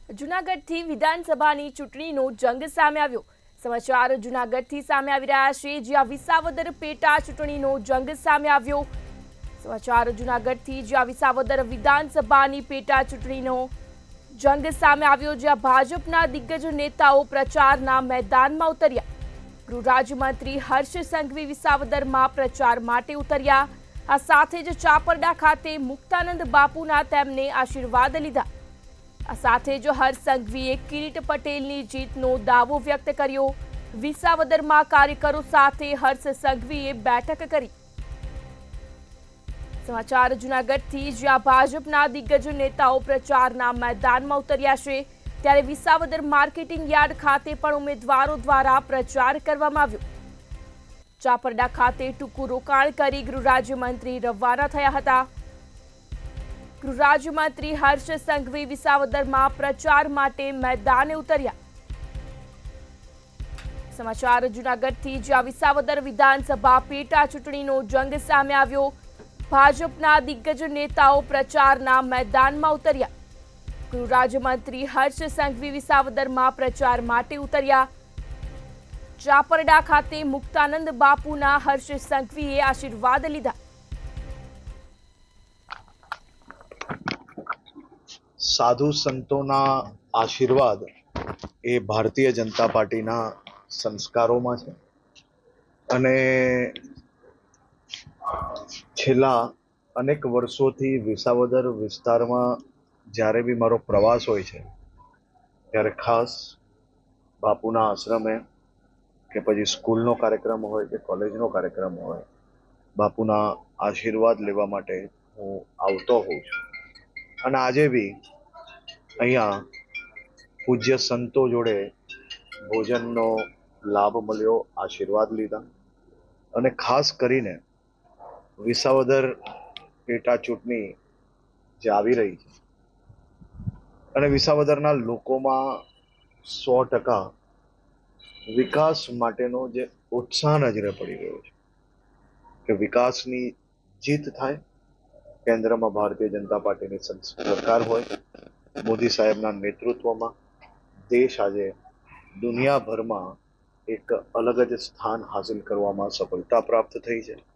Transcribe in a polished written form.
જૂનાગઢથી વિધાનસભાની ચૂંટણીનો જંગ સામે આવ્યો। સમાચાર જૂનાગઢથી સામે આવી રહ્યા છે, જ્યાં વિસાવદર પેટા ચૂંટણીનો જંગ સામે આવ્યો। સમાચાર જૂનાગઢથી જ્યાં વિસાવદર વિધાનસભાની પેટા ચૂંટણીનો જંગ સામે આવ્યો, જ્યાં ભાજપના દિગ્ગજ નેતાઓ પ્રચારના મેદાનમાં ઉતર્યા। ગૃહ રાજ્યમંત્રી હર્ષ સંઘવી વિસાવદરમાં પ્રચાર માટે ઉતર્યા। આ સાથે જ ચાપરડા ખાતે મુક્તાનંદ બાપુના તેમને આશીર્વાદ લીધા। આ સાથે જ હર્ષ સંઘવીએ કિરીટ પટેલની જીતનો દાવો વ્યક્ત કર્યો। વિસાવદરમાં કાર્યકરો સાથે હર્ષ સંઘવીએ બેઠક કરી। સમાચાર જૂનાગઢથી જ્યાં ભાજપના દિગ્ગજ નેતાઓ પ્રચારના મેદાનમાં ઉતર્યા છે, ત્યારે વિસાવદર માર્કેટિંગ યાર્ડ ખાતે પણ ઉમેદવારો દ્વારા પ્રચાર કરવામાં આવ્યો। ચાપરડા ખાતે ટૂંકું રોકાણ કરી ગૃહ રાજ્યમંત્રી રવાના થયા હતા। ગૃહ રાજ્યમંત્રી હર્ષ સંઘવી વિસાવદરમાં પ્રચાર માટે મેદાને ઉતર્યા। સમાચાર જૂનાગઢથી જ્યાં વિસાવદર વિધાનસભા પેટા ચૂંટણીનો જંગ સામે આવ્યો। ભાજપના દિગ્ગજ નેતાઓ પ્રચારના મેદાનમાં ઉતર્યા। ગૃહ રાજ્યમંત્રી હર્ષ સંઘવી વિસાવદરમાં પ્રચાર માટે ઉતર્યા। ચાપરડા ખાતે મુક્તાનંદ બાપુના હર્ષ સંઘવીએ આશીર્વાદ લીધા। સાધુ સંતોના આશીર્વાદ એ ભારતીય જનતા પાર્ટીના સંસ્કારોમાં છે અને છેલ્લા અનેક વર્ષોથી વિસાવદર વિસ્તારમાં જ્યારે બી મારો પ્રવાસ હોય છે ત્યારે ખાસ બાપુના આશ્રમે કે પછી સ્કૂલનો કાર્યક્રમ હોય કે કોલેજનો કાર્યક્રમ હોય, બાપુના આશીર્વાદ લેવા માટે હું આવતો હોઉં છું। અને આજે બી અહીંયા પૂજ્ય સંતો જોડે ભોજનનો લાભ મળ્યો, આશીર્વાદ લીધા। અને ખાસ કરીને વિસાવદર પેટા ચૂંટણી જે આવી રહી છે અને વિસાવદરના લોકોમાં 100% વિકાસ માટેનો જે ઉત્સાહ નજરે પડી રહ્યો છે કે વિકાસની જીત થાય। કેન્દ્રમાં ભારતીય જનતા પાર્ટીની સરકાર હોય, મોદી સાહેબના નેતૃત્વમાં દેશ આજે દુનિયાભરમાં એક અલગ જ સ્થાન હાસિલ કરવામાં સફળતા પ્રાપ્ત થઈ છે।